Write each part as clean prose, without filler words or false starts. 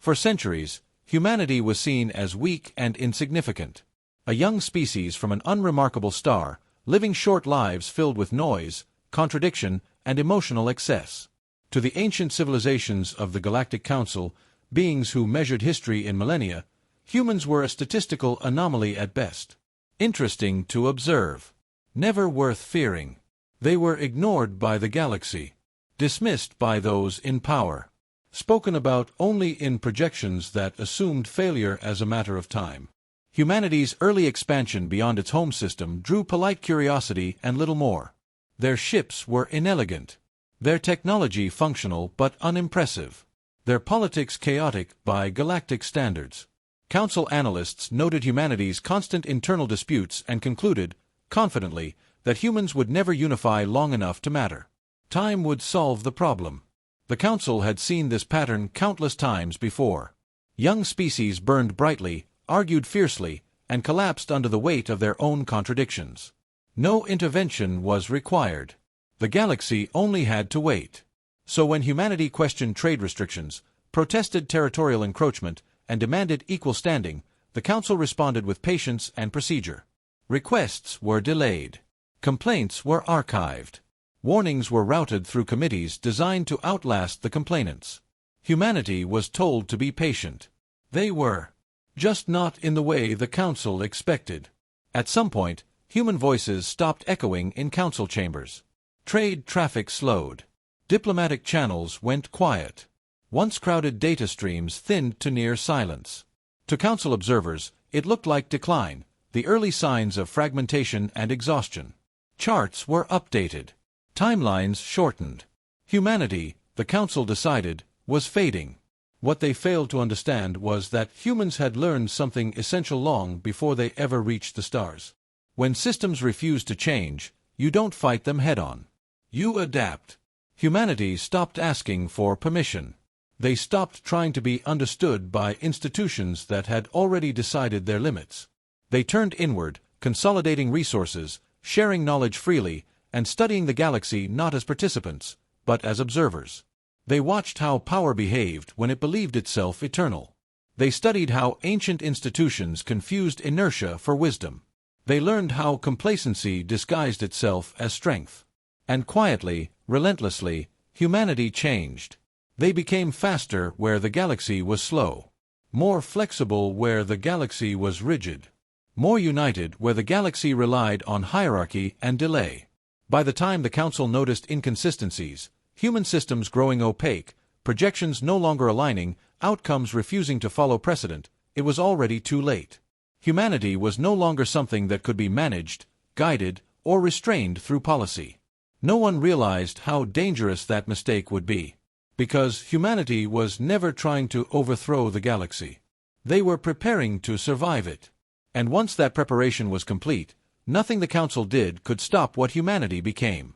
For centuries, humanity was seen as weak and insignificant. A young species from an unremarkable star, living short lives filled with noise, contradiction, and emotional excess. To the ancient civilizations of the Galactic Council, beings who measured history in millennia, humans were a statistical anomaly at best. Interesting to observe. Never worth fearing. They were ignored by the galaxy. Dismissed by those in power. Spoken about only in projections that assumed failure as a matter of time. Humanity's early expansion beyond its home system drew polite curiosity and little more. Their ships were inelegant. Their technology functional but unimpressive. Their politics chaotic by galactic standards. Council analysts noted humanity's constant internal disputes and concluded, confidently, that humans would never unify long enough to matter. Time would solve the problem. The Council had seen this pattern countless times before. Young species burned brightly, argued fiercely, and collapsed under the weight of their own contradictions. No intervention was required. The galaxy only had to wait. So when humanity questioned trade restrictions, protested territorial encroachment, and demanded equal standing, the Council responded with patience and procedure. Requests were delayed. Complaints were archived. Warnings were routed through committees designed to outlast the complainants. Humanity was told to be patient. They were. Just not in the way the Council expected. At some point, human voices stopped echoing in council chambers. Trade traffic slowed. Diplomatic channels went quiet. Once crowded data streams thinned to near silence. To Council observers, it looked like decline, the early signs of fragmentation and exhaustion. Charts were updated. Timelines shortened. Humanity, the Council decided, was fading. What they failed to understand was that humans had learned something essential long before they ever reached the stars. When systems refuse to change, you don't fight them head-on. You adapt. Humanity stopped asking for permission. They stopped trying to be understood by institutions that had already decided their limits. They turned inward, consolidating resources, sharing knowledge freely, and studying the galaxy not as participants, but as observers. They watched how power behaved when it believed itself eternal. They studied how ancient institutions confused inertia for wisdom. They learned how complacency disguised itself as strength. And quietly, relentlessly, humanity changed. They became faster where the galaxy was slow. More flexible where the galaxy was rigid. More united where the galaxy relied on hierarchy and delay. By the time the Council noticed inconsistencies, human systems growing opaque, projections no longer aligning, outcomes refusing to follow precedent, it was already too late. Humanity was no longer something that could be managed, guided, or restrained through policy. No one realized how dangerous that mistake would be. Because humanity was never trying to overthrow the galaxy. They were preparing to survive it. And once that preparation was complete, nothing the Council did could stop what humanity became.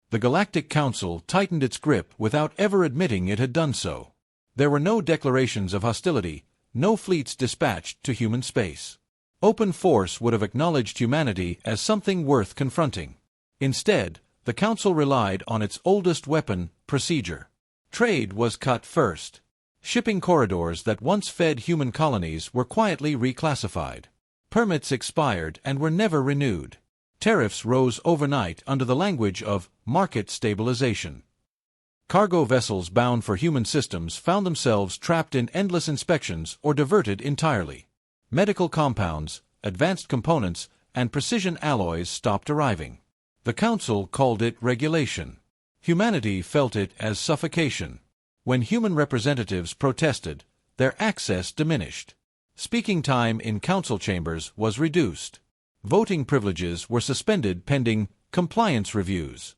The Galactic Council tightened its grip without ever admitting it had done so. There were no declarations of hostility, no fleets dispatched to human space. Open force would have acknowledged humanity as something worth confronting. Instead, the Council relied on its oldest weapon, procedure. Trade was cut first. Shipping corridors that once fed human colonies were quietly reclassified. Permits expired and were never renewed. Tariffs rose overnight under the language of market stabilization. Cargo vessels bound for human systems found themselves trapped in endless inspections or diverted entirely. Medical compounds, advanced components, and precision alloys stopped arriving. The Council called it regulation. Humanity felt it as suffocation. When human representatives protested, their access diminished. Speaking time in council chambers was reduced. Voting privileges were suspended pending compliance reviews.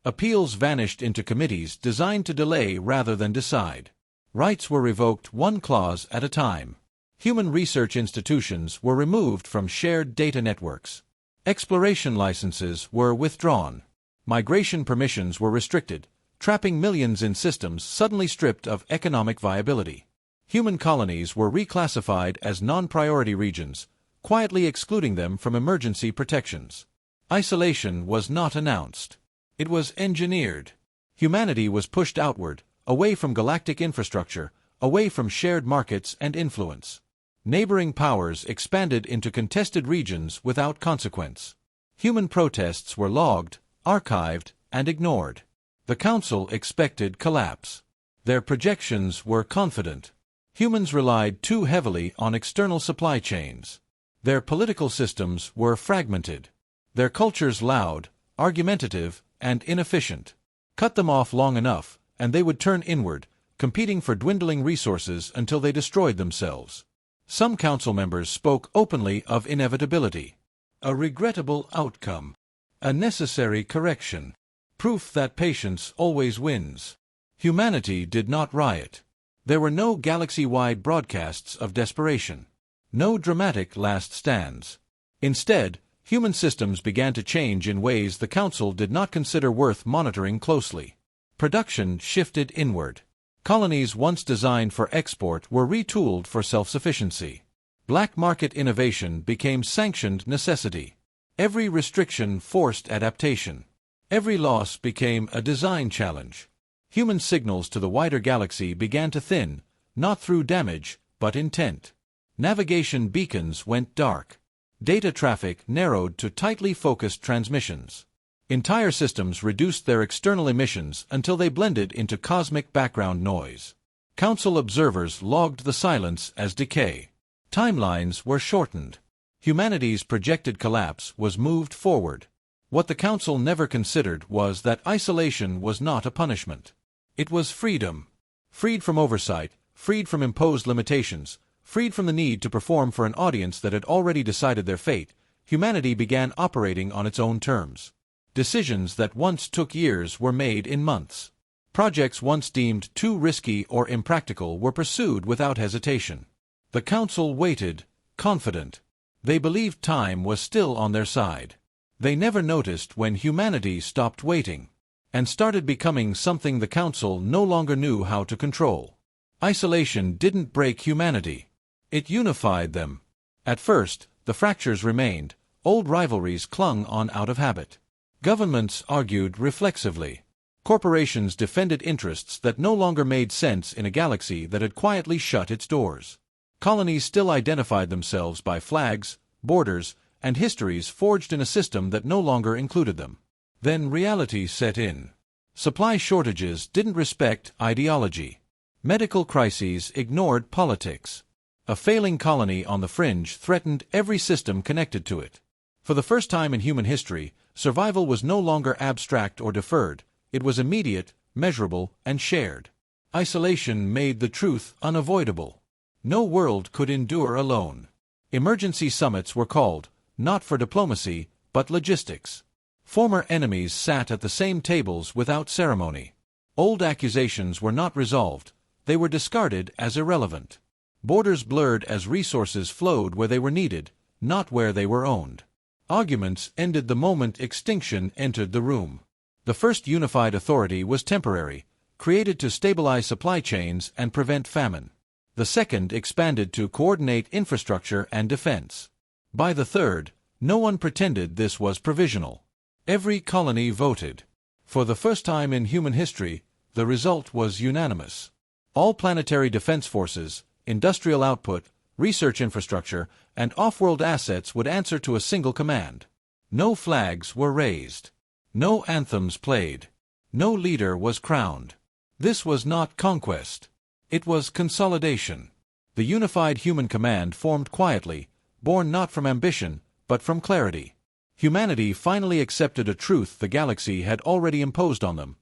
Appeals vanished into committees designed to delay rather than decide. Rights were revoked one clause at a time. Human research institutions were removed from shared data networks. Exploration licenses were withdrawn. Migration permissions were restricted, trapping millions in systems suddenly stripped of economic viability. Human colonies were reclassified as non-priority regions, quietly excluding them from emergency protections. Isolation was not announced. It was engineered. Humanity was pushed outward, away from galactic infrastructure, away from shared markets and influence. Neighboring powers expanded into contested regions without consequence. Human protests were logged, archived, and ignored. The Council expected collapse. Their projections were confident. Humans relied too heavily on external supply chains. Their political systems were fragmented. Their cultures loud, argumentative, and inefficient. Cut them off long enough, and they would turn inward, competing for dwindling resources until they destroyed themselves. Some council members spoke openly of inevitability. A regrettable outcome. A necessary correction. Proof that patience always wins. Humanity did not riot. There were no galaxy-wide broadcasts of desperation. No dramatic last stands. Instead, human systems began to change in ways the Council did not consider worth monitoring closely. Production shifted inward. Colonies once designed for export were retooled for self-sufficiency. Black market innovation became sanctioned necessity. Every restriction forced adaptation. Every loss became a design challenge. Human signals to the wider galaxy began to thin, not through damage, but intent. Navigation beacons went dark. Data traffic narrowed to tightly focused transmissions. Entire systems reduced their external emissions until they blended into cosmic background noise. Council observers logged the silence as decay. Timelines were shortened. Humanity's projected collapse was moved forward. What the Council never considered was that isolation was not a punishment. It was freedom. Freed from oversight, freed from imposed limitations, freed from the need to perform for an audience that had already decided their fate, humanity began operating on its own terms. Decisions that once took years were made in months. Projects once deemed too risky or impractical were pursued without hesitation. The Council waited, confident. They believed time was still on their side. They never noticed when humanity stopped waiting and started becoming something the Council no longer knew how to control. Isolation didn't break humanity. It unified them. At first, the fractures remained. Old rivalries clung on out of habit. Governments argued reflexively. Corporations defended interests that no longer made sense in a galaxy that had quietly shut its doors. Colonies still identified themselves by flags, borders, and histories forged in a system that no longer included them. Then reality set in. Supply shortages didn't respect ideology. Medical crises ignored politics. A failing colony on the fringe threatened every system connected to it. For the first time in human history, survival was no longer abstract or deferred. It was immediate, measurable, and shared. Isolation made the truth unavoidable. No world could endure alone. Emergency summits were called, not for diplomacy, but logistics. Former enemies sat at the same tables without ceremony. Old accusations were not resolved. They were discarded as irrelevant. Borders blurred as resources flowed where they were needed, not where they were owned. Arguments ended the moment extinction entered the room. The first unified authority was temporary, created to stabilize supply chains and prevent famine. The second expanded to coordinate infrastructure and defense. By the third, no one pretended this was provisional. Every colony voted. For the first time in human history, the result was unanimous. All planetary defense forces, industrial output, research infrastructure, and off-world assets would answer to a single command. No flags were raised. No anthems played. No leader was crowned. This was not conquest. It was consolidation. The unified human command formed quietly, born not from ambition, but from clarity. Humanity finally accepted a truth the galaxy had already imposed on them.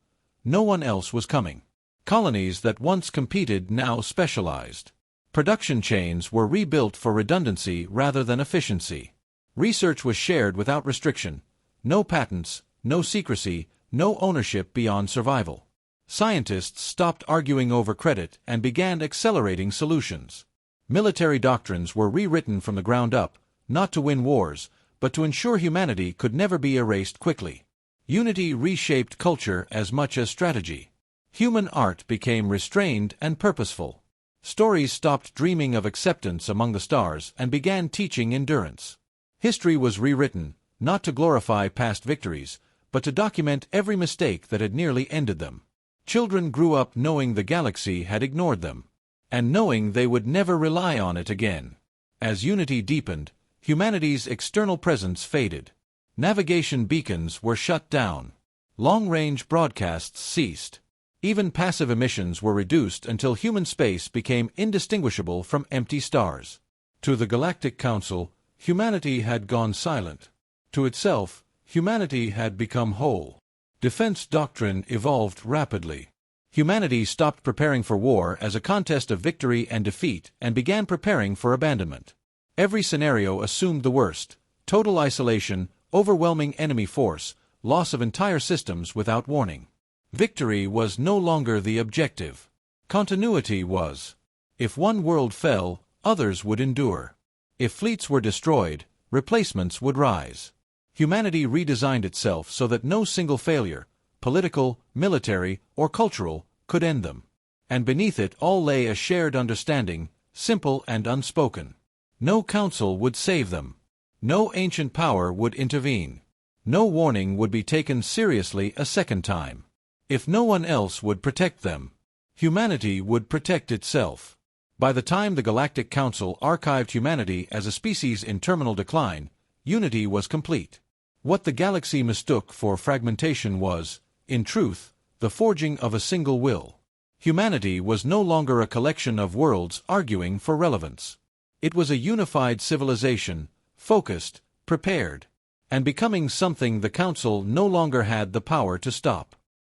No one else was coming. Colonies that once competed now specialized. Production chains were rebuilt for redundancy rather than efficiency. Research was shared without restriction. No patents, no secrecy, no ownership beyond survival. Scientists stopped arguing over credit and began accelerating solutions. Military doctrines were rewritten from the ground up, not to win wars, but to ensure humanity could never be erased quickly. Unity reshaped culture as much as strategy. Human art became restrained and purposeful. Stories stopped dreaming of acceptance among the stars and began teaching endurance. History was rewritten, not to glorify past victories, but to document every mistake that had nearly ended them. Children grew up knowing the galaxy had ignored them. and knowing they would never rely on it again. As unity deepened, humanity's external presence faded. Navigation beacons were shut down. Long-range broadcasts ceased. Even passive emissions were reduced until human space became indistinguishable from empty stars. To the Galactic Council, humanity had gone silent. To itself, humanity had become whole. Defense doctrine evolved rapidly. Humanity stopped preparing for war as a contest of victory and defeat and began preparing for abandonment. Every scenario assumed the worst: total isolation, overwhelming enemy force, loss of entire systems without warning. Victory was no longer the objective. Continuity was. If one world fell, others would endure. If fleets were destroyed, replacements would rise. Humanity redesigned itself so that no single failure, political, military, or cultural, could end them. And beneath it all lay a shared understanding, simple and unspoken. No council would save them. No ancient power would intervene. No warning would be taken seriously a second time. If no one else would protect them, humanity would protect itself. By the time the Galactic Council archived humanity as a species in terminal decline, unity was complete. What the galaxy mistook for fragmentation was, in truth, the forging of a single will. Humanity was no longer a collection of worlds arguing for relevance. It was a unified civilization, focused, prepared, and becoming something the Council no longer had the power to stop.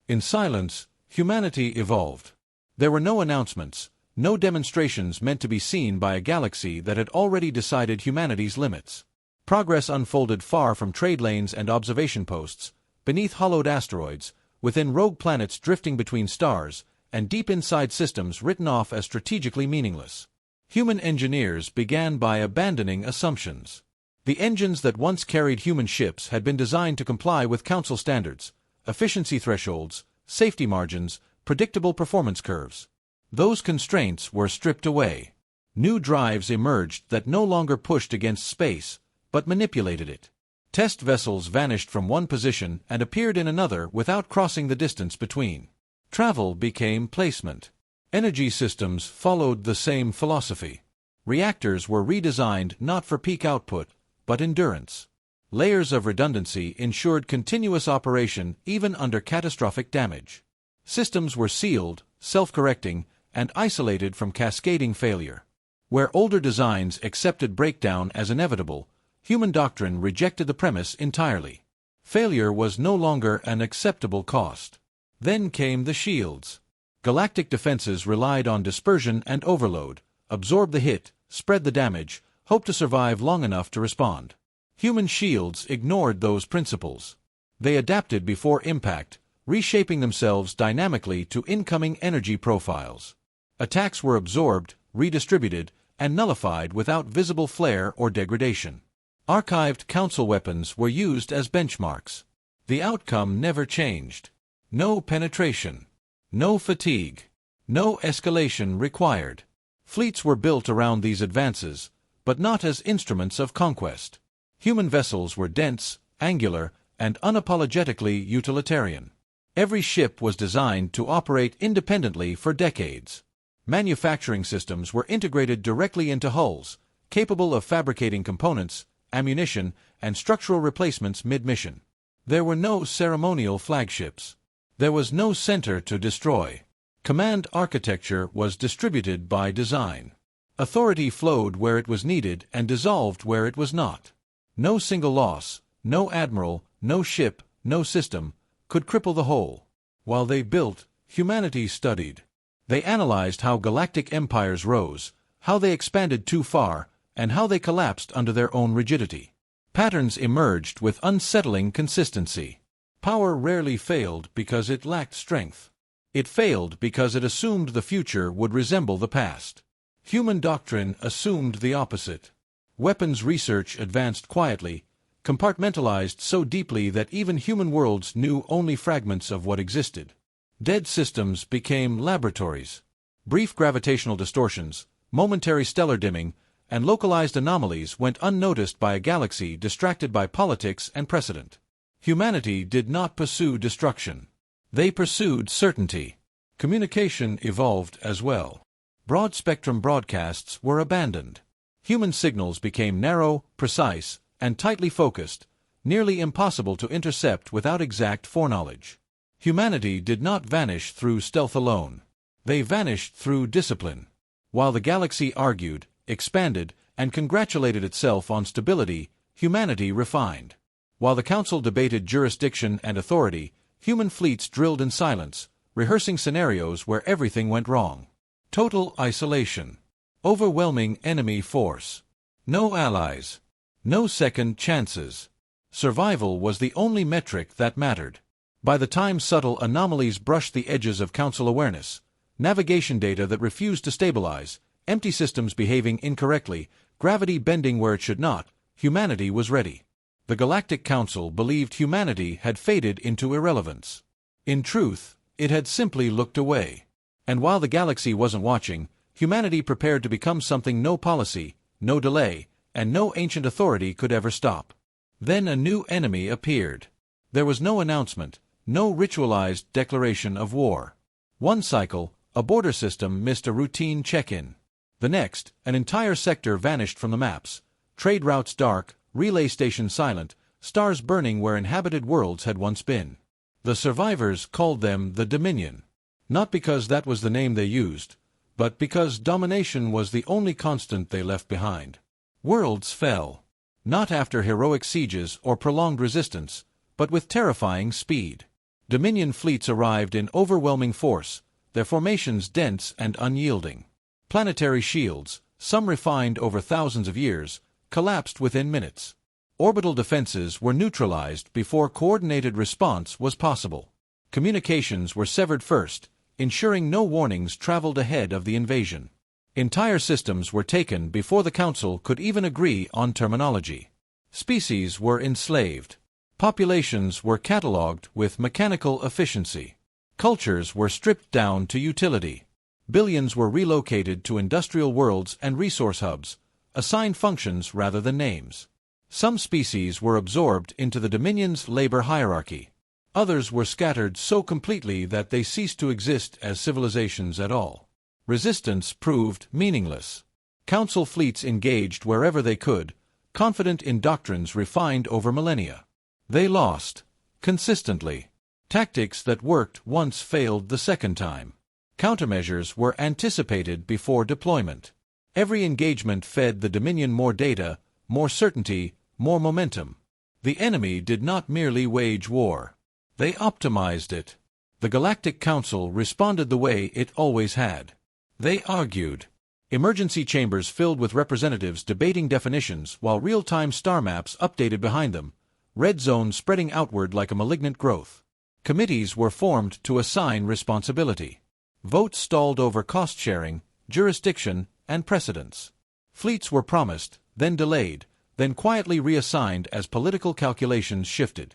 In silence, humanity evolved. There were no announcements, no demonstrations meant to be seen by a galaxy that had already decided humanity's limits. Progress unfolded far from trade lanes and observation posts, beneath hollowed asteroids, within rogue planets drifting between stars, and deep inside systems written off as strategically meaningless. Human engineers began by abandoning assumptions. The engines that once carried human ships had been designed to comply with Council standards, efficiency thresholds, safety margins, predictable performance curves. Those constraints were stripped away. New drives emerged that no longer pushed against space, but manipulated it. Test vessels vanished from one position and appeared in another without crossing the distance between. Travel became placement. Energy systems followed the same philosophy. Reactors were redesigned not for peak output, but endurance. Layers of redundancy ensured continuous operation even under catastrophic damage. Systems were sealed, self-correcting, and isolated from cascading failure. Where older designs accepted breakdown as inevitable, human doctrine rejected the premise entirely. Failure was no longer an acceptable cost. Then came the shields. Galactic defenses relied on dispersion and overload, absorb the hit, spread the damage, hope to survive long enough to respond. Human shields ignored those principles. They adapted before impact, reshaping themselves dynamically to incoming energy profiles. Attacks were absorbed, redistributed, and nullified without visible flare or degradation. Archived Council weapons were used as benchmarks. The outcome never changed. No penetration. No fatigue. No escalation required. Fleets were built around these advances, but not as instruments of conquest. Human vessels were dense, angular, and unapologetically utilitarian. Every ship was designed to operate independently for decades. Manufacturing systems were integrated directly into hulls, capable of fabricating components, ammunition, and structural replacements mid-mission. There were no ceremonial flagships. There was no center to destroy. Command architecture was distributed by design. Authority flowed where it was needed and dissolved where it was not. No single loss, no admiral, no ship, no system, could cripple the whole. While they built, humanity studied. They analyzed how galactic empires rose, how they expanded too far, and how they collapsed under their own rigidity. Patterns emerged with unsettling consistency. Power rarely failed because it lacked strength. It failed because it assumed the future would resemble the past. Human doctrine assumed the opposite. Weapons research advanced quietly, compartmentalized so deeply that even human worlds knew only fragments of what existed. Dead systems became laboratories. Brief gravitational distortions, momentary stellar dimming, and localized anomalies went unnoticed by a galaxy distracted by politics and precedent. Humanity did not pursue destruction. They pursued certainty. Communication evolved as well. broad-spectrum broadcasts were abandoned. Human signals became narrow, precise, and tightly focused, nearly impossible to intercept without exact foreknowledge. Humanity did not vanish through stealth alone. They vanished through discipline. While the galaxy argued, expanded, and congratulated itself on stability, humanity refined. While the Council debated jurisdiction and authority, human fleets drilled in silence, rehearsing scenarios where everything went wrong. Total isolation. Overwhelming enemy force. No allies. No second chances. Survival was the only metric that mattered. By the time subtle anomalies brushed the edges of Council awareness, navigation data that refused to stabilize, empty systems behaving incorrectly, gravity bending where it should not, humanity was ready. The Galactic Council believed humanity had faded into irrelevance. In truth, it had simply looked away. And while the galaxy wasn't watching, humanity prepared to become something no policy, no delay, and no ancient authority could ever stop. Then a new enemy appeared. There was no announcement, no ritualized declaration of war. One cycle, a border system missed a routine check-in. The next, an entire sector vanished from the maps, trade routes dark, relay stations silent, stars burning where inhabited worlds had once been. The survivors called them the Dominion. Not because that was the name they used, but because domination was the only constant they left behind. Worlds fell. Not after heroic sieges or prolonged resistance, but with terrifying speed. Dominion fleets arrived in overwhelming force, their formations dense and unyielding. Planetary shields, some refined over thousands of years, collapsed within minutes. Orbital defenses were neutralized before coordinated response was possible. Communications were severed first, ensuring no warnings traveled ahead of the invasion. Entire systems were taken before the Council could even agree on terminology. Species were enslaved. Populations were catalogued with mechanical efficiency. Cultures were stripped down to utility. Billions were relocated to industrial worlds and resource hubs, assigned functions rather than names. Some species were absorbed into the Dominion's labor hierarchy. Others were scattered so completely that they ceased to exist as civilizations at all. Resistance proved meaningless. Council fleets engaged wherever they could, confident in doctrines refined over millennia. They lost, consistently. Tactics that worked once failed the second time. Countermeasures were anticipated before deployment. Every engagement fed the Dominion more data, more certainty, more momentum. The enemy did not merely wage war. They optimized it. The Galactic Council responded the way it always had. They argued. Emergency chambers filled with representatives debating definitions while real-time star maps updated behind them, red zones spreading outward like a malignant growth. Committees were formed to assign responsibility. Votes stalled over cost-sharing, jurisdiction, and precedence. Fleets were promised, then delayed, then quietly reassigned as political calculations shifted.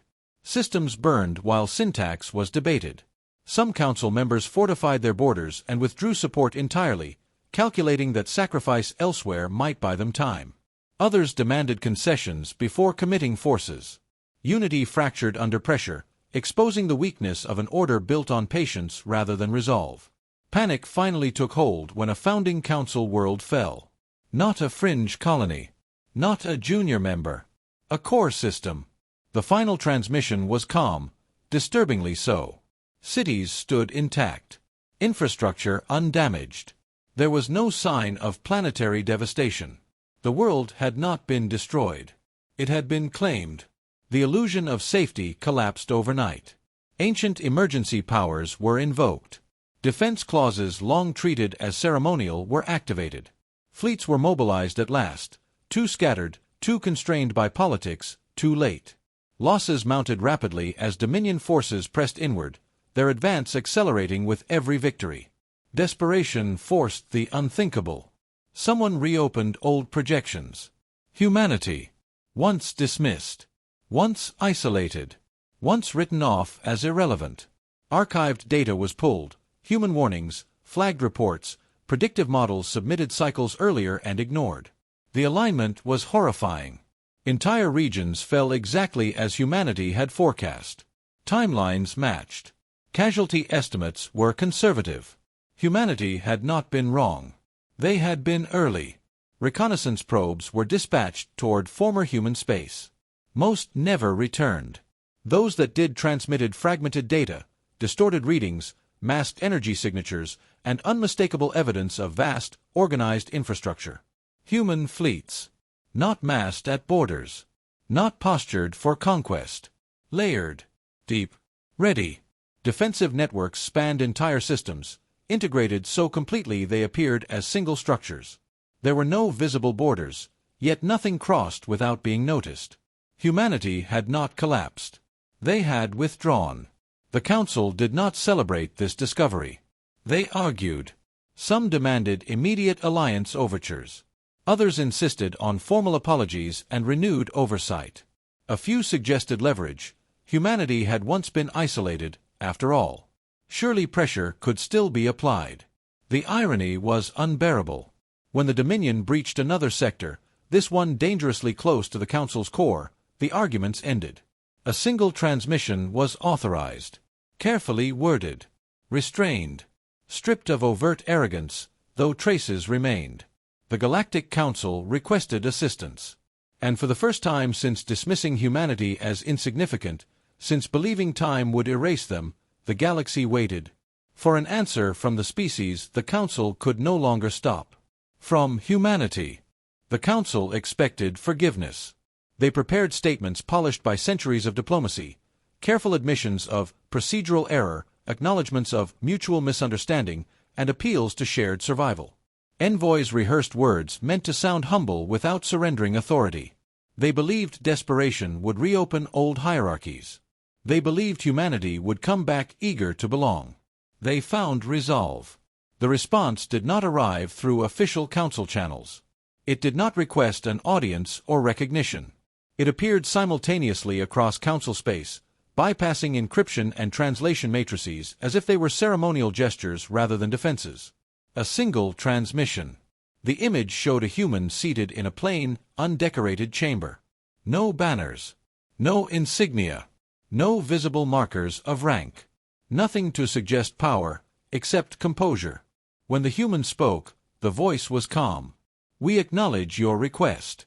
Systems burned while syntax was debated. Some council members fortified their borders and withdrew support entirely, calculating that sacrifice elsewhere might buy them time. Others demanded concessions before committing forces. Unity fractured under pressure, exposing the weakness of an order built on patience rather than resolve. Panic finally took hold when a founding council world fell. Not a fringe colony. Not a junior member. A core system. The final transmission was calm, disturbingly so. Cities stood intact. Infrastructure undamaged. There was no sign of planetary devastation. The world had not been destroyed. It had been claimed. The illusion of safety collapsed overnight. Ancient emergency powers were invoked. Defense clauses long treated as ceremonial were activated. Fleets were mobilized at last, too scattered, too constrained by politics, too late. Losses mounted rapidly as Dominion forces pressed inward, their advance accelerating with every victory. Desperation forced the unthinkable. Someone reopened old projections. Humanity, once dismissed, once isolated, once written off as irrelevant. Archived data was pulled, human warnings, flagged reports, predictive models submitted cycles earlier and ignored. The alignment was horrifying. Entire regions fell exactly as humanity had forecast. Timelines matched. Casualty estimates were conservative. Humanity had not been wrong. They had been early. Reconnaissance probes were dispatched toward former human space. Most never returned. Those that did transmitted fragmented data, distorted readings, masked energy signatures, and unmistakable evidence of vast, organized infrastructure. Human fleets. Not massed at borders. Not postured for conquest. Layered. Deep. Ready. Defensive networks spanned entire systems, integrated so completely they appeared as single structures. There were no visible borders, yet nothing crossed without being noticed. Humanity had not collapsed. They had withdrawn. The Council did not celebrate this discovery. They argued. Some demanded immediate alliance overtures. Others insisted on formal apologies and renewed oversight. A few suggested leverage. Humanity had once been isolated, after all. Surely pressure could still be applied. The irony was unbearable. When the Dominion breached another sector, this one dangerously close to the Council's core, the arguments ended. A single transmission was authorized. Carefully worded. Restrained. Stripped of overt arrogance, though traces remained. The Galactic Council requested assistance. And for the first time since dismissing humanity as insignificant, since believing time would erase them, the galaxy waited. For an answer from the species the Council could no longer stop. From humanity. The Council expected forgiveness. They prepared statements polished by centuries of diplomacy, careful admissions of procedural error, acknowledgments of mutual misunderstanding, and appeals to shared survival. Envoys rehearsed words meant to sound humble without surrendering authority. They believed desperation would reopen old hierarchies. They believed humanity would come back eager to belong. They found resolve. The response did not arrive through official council channels. It did not request an audience or recognition. It appeared simultaneously across council space, bypassing encryption and translation matrices as if they were ceremonial gestures rather than defenses. A single transmission. The image showed a human seated in a plain, undecorated chamber. No banners. No insignia. No visible markers of rank. Nothing to suggest power, except composure. When the human spoke, the voice was calm. "We acknowledge your request."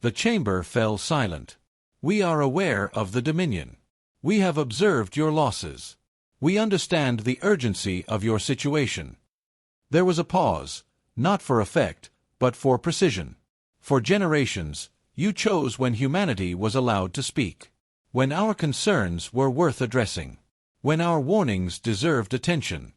The chamber fell silent. "We are aware of the Dominion. We have observed your losses. We understand the urgency of your situation." There was a pause, not for effect, but for precision. For generations, you chose when humanity was allowed to speak. When our concerns were worth addressing. When our warnings deserved attention.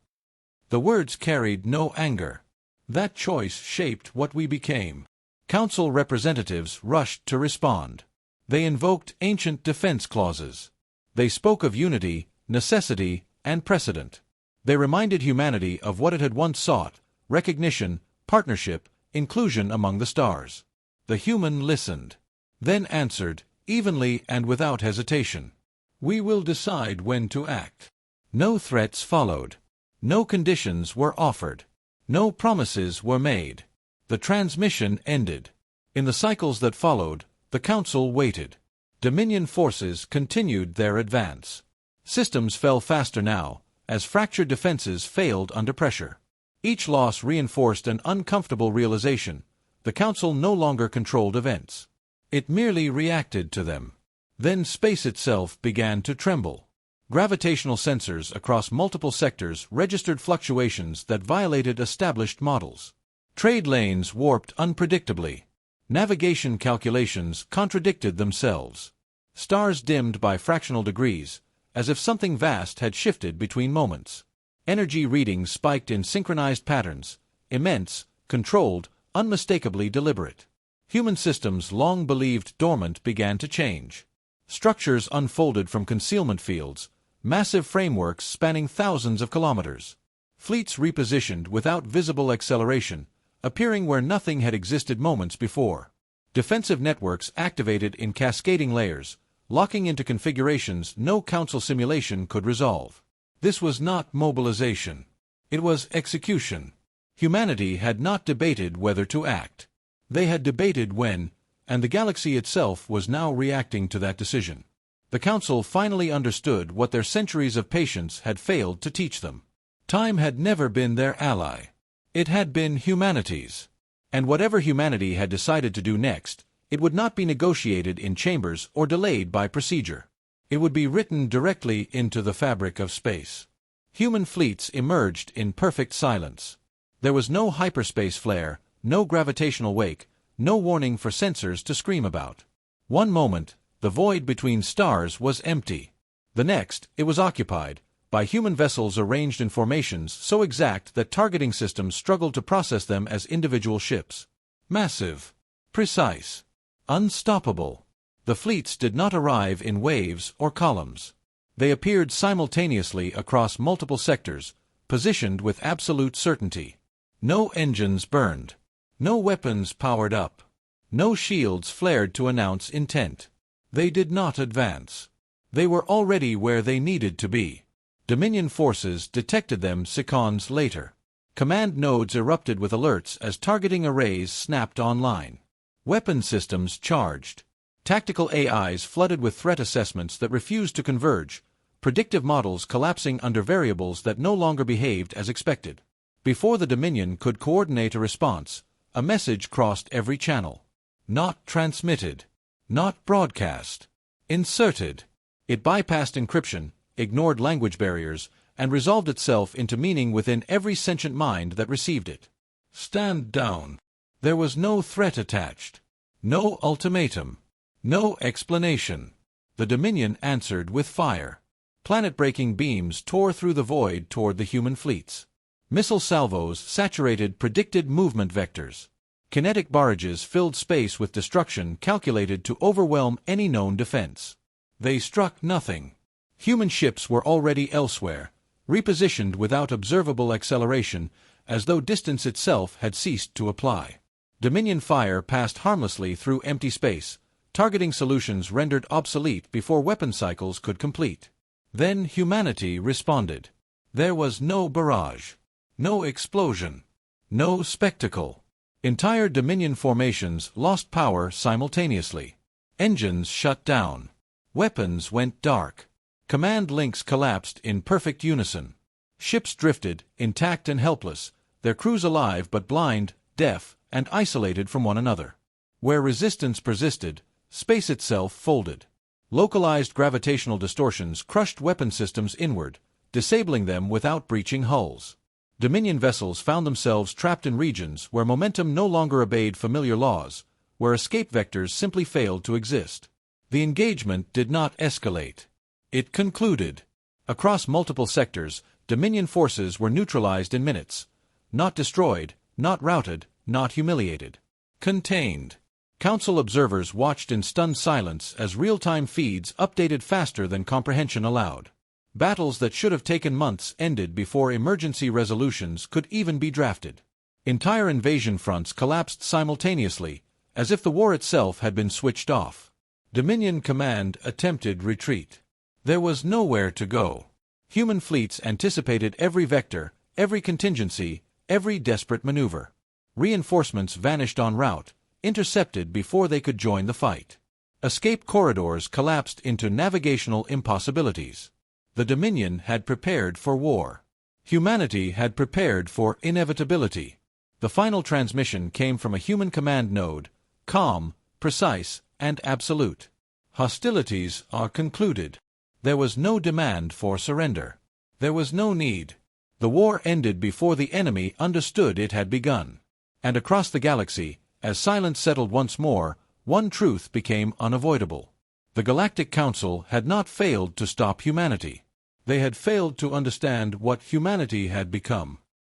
The words carried no anger. That choice shaped what we became. Council representatives rushed to respond. They invoked ancient defense clauses. They spoke of unity, necessity, and precedent. They reminded humanity of what it had once sought: recognition, partnership, inclusion among the stars. The human listened. Then answered, evenly and without hesitation. "We will decide when to act." No threats followed. No conditions were offered. No promises were made. The transmission ended. In the cycles that followed, the Council waited. Dominion forces continued their advance. Systems fell faster now, as fractured defenses failed under pressure. Each loss reinforced an uncomfortable realization: the Council no longer controlled events. It merely reacted to them. Then space itself began to tremble. Gravitational sensors across multiple sectors registered fluctuations that violated established models. Trade lanes warped unpredictably. Navigation calculations contradicted themselves. Stars dimmed by fractional degrees, as if something vast had shifted between moments. Energy readings spiked in synchronized patterns, immense, controlled, unmistakably deliberate. Human systems long believed dormant began to change. Structures unfolded from concealment fields, massive frameworks spanning thousands of kilometers. Fleets repositioned without visible acceleration, appearing where nothing had existed moments before. Defensive networks activated in cascading layers, locking into configurations no council simulation could resolve. This was not mobilization. It was execution. Humanity had not debated whether to act. They had debated when, and the galaxy itself was now reacting to that decision. The Council finally understood what their centuries of patience had failed to teach them. Time had never been their ally. It had been humanity's. And whatever humanity had decided to do next, it would not be negotiated in chambers or delayed by procedure. It would be written directly into the fabric of space. Human fleets emerged in perfect silence. There was no hyperspace flare, no gravitational wake, no warning for sensors to scream about. One moment, the void between stars was empty. The next, it was occupied by human vessels arranged in formations so exact that targeting systems struggled to process them as individual ships. Massive, precise, unstoppable. The fleets did not arrive in waves or columns. They appeared simultaneously across multiple sectors, positioned with absolute certainty. No engines burned. No weapons powered up. No shields flared to announce intent. They did not advance. They were already where they needed to be. Dominion forces detected them seconds later. Command nodes erupted with alerts as targeting arrays snapped online. Weapon systems charged. Tactical AIs flooded with threat assessments that refused to converge, predictive models collapsing under variables that no longer behaved as expected. Before the Dominion could coordinate a response, a message crossed every channel. Not transmitted. Not broadcast. Inserted. It bypassed encryption, ignored language barriers, and resolved itself into meaning within every sentient mind that received it. Stand down. There was no threat attached. No ultimatum. No explanation. The Dominion answered with fire. Planet-breaking beams tore through the void toward the human fleets. Missile salvos saturated predicted movement vectors. Kinetic barrages filled space with destruction calculated to overwhelm any known defense. They struck nothing. Human ships were already elsewhere, repositioned without observable acceleration, as though distance itself had ceased to apply. Dominion fire passed harmlessly through empty space, targeting solutions rendered obsolete before weapon cycles could complete. Then humanity responded. There was no barrage, no explosion, no spectacle. Entire Dominion formations lost power simultaneously. Engines shut down. Weapons went dark. Command links collapsed in perfect unison. Ships drifted, intact and helpless, their crews alive but blind, deaf, and isolated from one another. Where resistance persisted, space itself folded. Localized gravitational distortions crushed weapon systems inward, disabling them without breaching hulls. Dominion vessels found themselves trapped in regions where momentum no longer obeyed familiar laws, where escape vectors simply failed to exist. The engagement did not escalate. It concluded. Across multiple sectors, Dominion forces were neutralized in minutes. Not destroyed, not routed, not humiliated. Contained. Council observers watched in stunned silence as real-time feeds updated faster than comprehension allowed. Battles that should have taken months ended before emergency resolutions could even be drafted. Entire invasion fronts collapsed simultaneously, as if the war itself had been switched off. Dominion Command attempted retreat. There was nowhere to go. Human fleets anticipated every vector, every contingency, every desperate maneuver. Reinforcements vanished en route, intercepted before they could join the fight. Escape corridors collapsed into navigational impossibilities. The Dominion had prepared for war. Humanity had prepared for inevitability. The final transmission came from a human command node, calm, precise, and absolute. Hostilities are concluded. There was no demand for surrender. There was no need. The war ended before the enemy understood it had begun. And across the galaxy, as silence settled once more, one truth became unavoidable. The Galactic Council had not failed to stop humanity. They had failed to understand what humanity had become.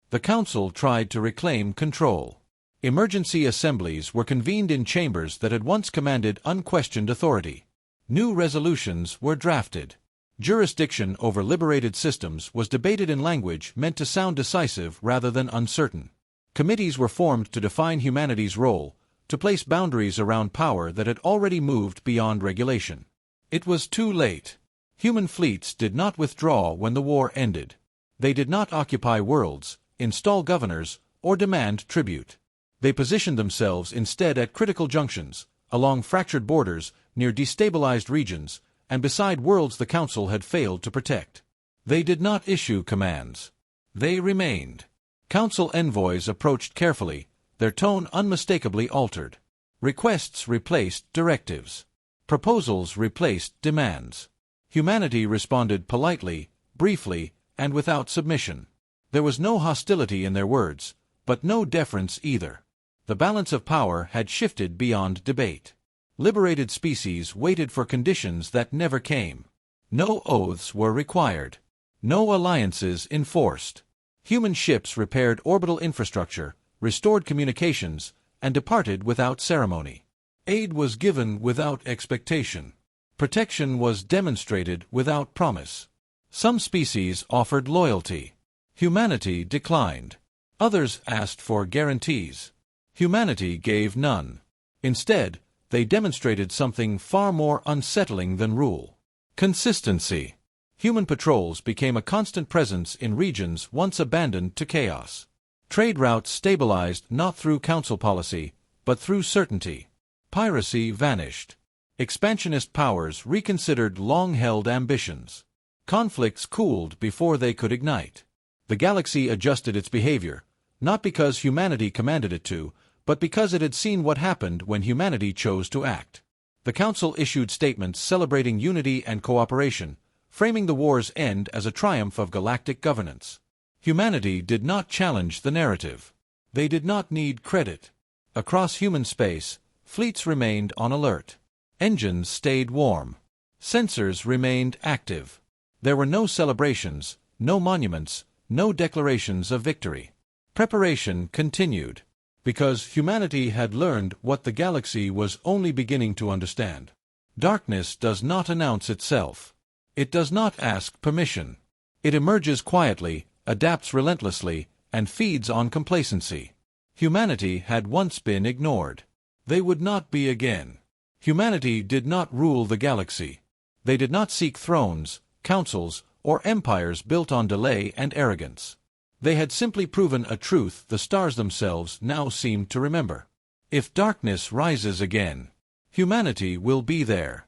The Council tried to reclaim control. Emergency assemblies were convened in chambers that had once commanded unquestioned authority. New resolutions were drafted. Jurisdiction over liberated systems was debated in language meant to sound decisive rather than uncertain. Committees were formed to define humanity's role, to place boundaries around power that had already moved beyond regulation. It was too late. Human fleets did not withdraw when the war ended. They did not occupy worlds, install governors, or demand tribute. They positioned themselves instead at critical junctions, along fractured borders, near destabilized regions, and beside worlds the Council had failed to protect. They did not issue commands. They remained. Council envoys approached carefully, their tone unmistakably altered. Requests replaced directives. Proposals replaced demands. Humanity responded politely, briefly, and without submission. There was no hostility in their words, but no deference either. The balance of power had shifted beyond debate. Liberated species waited for conditions that never came. No oaths were required. No alliances enforced. Human ships repaired orbital infrastructure, restored communications, and departed without ceremony. Aid was given without expectation. Protection was demonstrated without promise. Some species offered loyalty. Humanity declined. Others asked for guarantees. Humanity gave none. Instead, they demonstrated something far more unsettling than rule. Consistency. Human patrols became a constant presence in regions once abandoned to chaos. Trade routes stabilized not through council policy, but through certainty. Piracy vanished. Expansionist powers reconsidered long-held ambitions. Conflicts cooled before they could ignite. The galaxy adjusted its behavior, not because humanity commanded it to, but because it had seen what happened when humanity chose to act. The Council issued statements celebrating unity and cooperation, framing the war's end as a triumph of galactic governance. Humanity did not challenge the narrative. They did not need credit. Across human space, fleets remained on alert. Engines stayed warm. Sensors remained active. There were no celebrations, no monuments, no declarations of victory. Preparation continued, because humanity had learned what the galaxy was only beginning to understand. Darkness does not announce itself. It does not ask permission. It emerges quietly, adapts relentlessly, and feeds on complacency. Humanity had once been ignored. They would not be again. Humanity did not rule the galaxy. They did not seek thrones, councils, or empires built on delay and arrogance. They had simply proven a truth the stars themselves now seemed to remember. If darkness rises again, humanity will be there.